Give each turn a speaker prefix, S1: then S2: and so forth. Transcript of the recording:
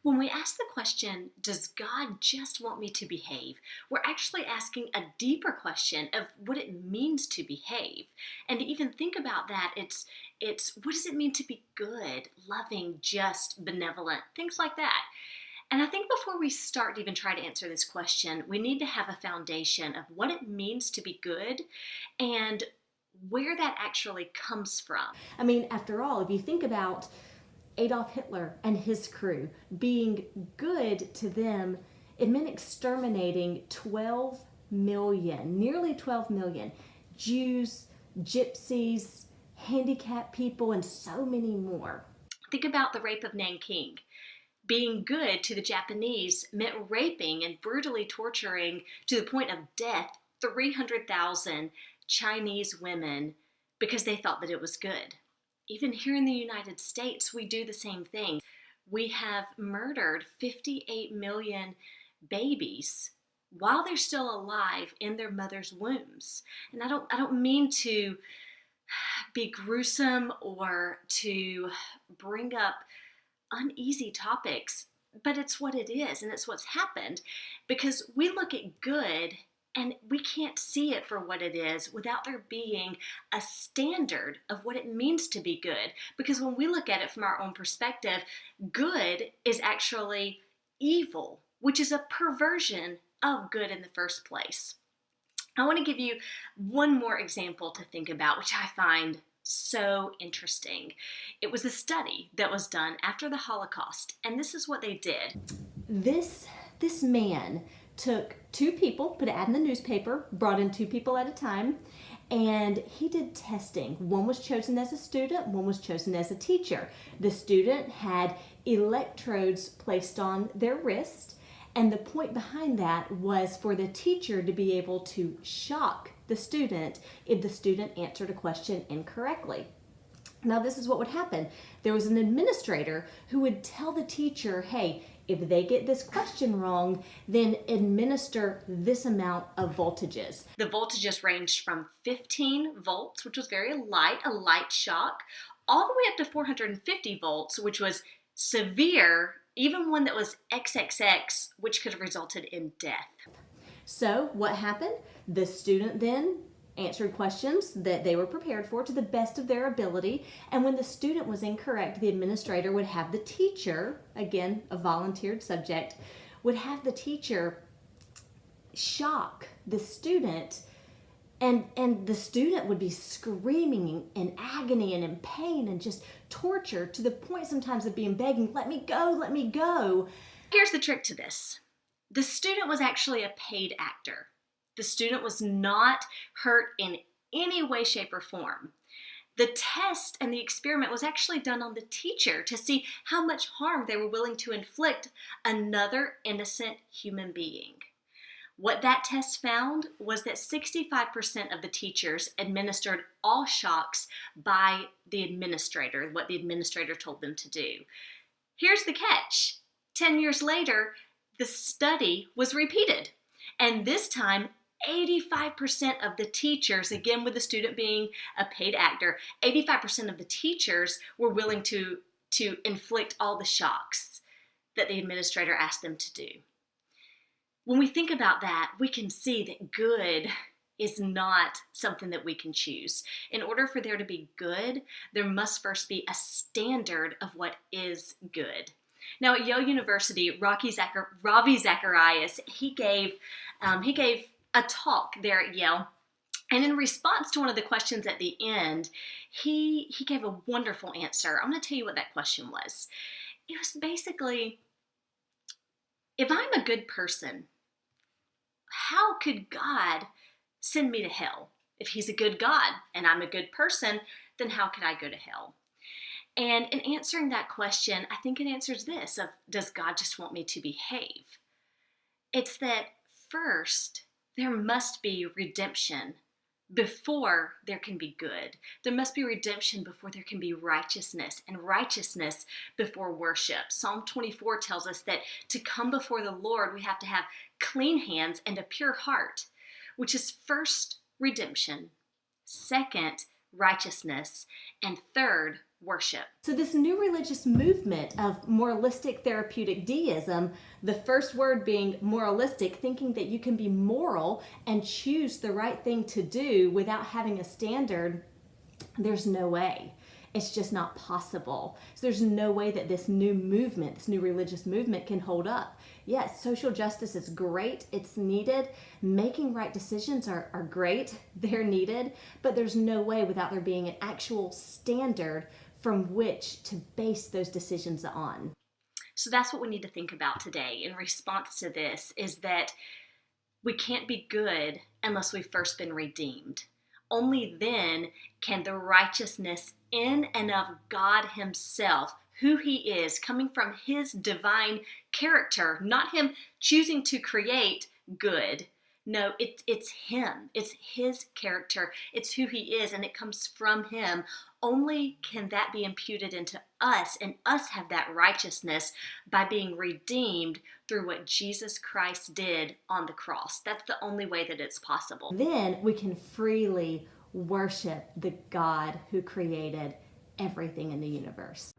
S1: When we ask the question, does God just want me to behave? We're actually asking a deeper question of what it means to behave. And to even think about that, it's what does it mean to be good, loving, just, benevolent, things like that. And I think before we start to even try to answer this question, we need to have a foundation of what it means to be good and where that actually comes from.
S2: I mean, after all, if you think about Adolf Hitler and his crew, being good to them, it meant exterminating 12 million, nearly 12 million Jews, gypsies, handicapped people, and so many more.
S1: Think about the rape of Nanking. Being good to the Japanese meant raping and brutally torturing to the point of death 300,000 Chinese women because they thought that it was good. Even here in the United States, we do the same thing. We have murdered 58 million babies while they're still alive in their mother's wombs. And I don't mean to be gruesome or to bring up uneasy topics, but it's what it is and it's what's happened because we look at good and we can't see it for what it is without there being a standard of what it means to be good. Because when we look at it from our own perspective, good is actually evil, which is a perversion of good in the first place. I want to give you one more example to think about, which I find so interesting. It was a study that was done after the Holocaust, and this is what they did.
S2: This man took two people, put an ad in the newspaper, brought in two people at a time, and he did testing. One was chosen as a student, one was chosen as a teacher. The student had electrodes placed on their wrist, and the point behind that was for the teacher to be able to shock the student if the student answered a question incorrectly. Now, this is what would happen. There was an administrator who would tell the teacher, hey, if they get this question wrong, then administer this amount of voltages.
S1: The voltages ranged from 15 volts, which was very light, a light shock, all the way up to 450 volts, which was severe, even one that was XXX, which could have resulted in death.
S2: So what happened? The student then answered questions that they were prepared for to the best of their ability, and when the student was incorrect, the administrator would have the teacher, again a volunteered subject, would have the teacher shock the student, and the student would be screaming in agony and in pain and just torture to the point sometimes of being begging, let me go, let me go.
S1: Here's the trick to this. The student was actually a paid actor. The student was not hurt in any way, shape, or form. The test and the experiment was actually done on the teacher to see how much harm they were willing to inflict another innocent human being. What that test found was that 65% of the teachers administered all shocks by the administrator, what the administrator told them to do. Here's the catch. 10 years later, the study was repeated. And this time, 85% of the teachers, again with the student being a paid actor, 85% of the teachers were willing to inflict all the shocks that the administrator asked them to do. When we think about that, we can see that good is not something that we can choose. In order for there to be good, there must first be a standard of what is good. Now at Yale University, Ravi Zacharias, he gave a talk there at Yale, and in response to one of the questions at the end, he gave a wonderful answer. I'm going to tell you what that question was. It was basically, if I'm a good person, how could God send me to hell? If he's a good God and I'm a good person, then how could I go to hell? And in answering that question, I think it answers this of, does God just want me to behave? It's that first, there must be redemption before there can be good. There must be redemption before there can be righteousness, and righteousness before worship. Psalm 24 tells us that to come before the Lord, we have to have clean hands and a pure heart, which is first redemption, second righteousness, and third worship.
S2: So this new religious movement of moralistic therapeutic deism, the first word being moralistic, thinking that you can be moral and choose the right thing to do without having a standard, there's no way. It's just not possible. So there's no way that this new movement, this new religious movement can hold up. Yes, social justice is great. It's needed. Making right decisions are great. They're needed. But there's no way without there being an actual standard from which to base those decisions on.
S1: So that's what we need to think about today in response to this, is that we can't be good unless we've first been redeemed. Only then can the righteousness in and of God himself, who he is, coming from his divine character, not him choosing to create good. No, it's him. It's his character. It's who he is, and it comes from him. Only can that be imputed into us, and us have that righteousness by being redeemed through what Jesus Christ did on the cross. That's the only way that it's possible.
S2: Then we can freely worship the God who created everything in the universe.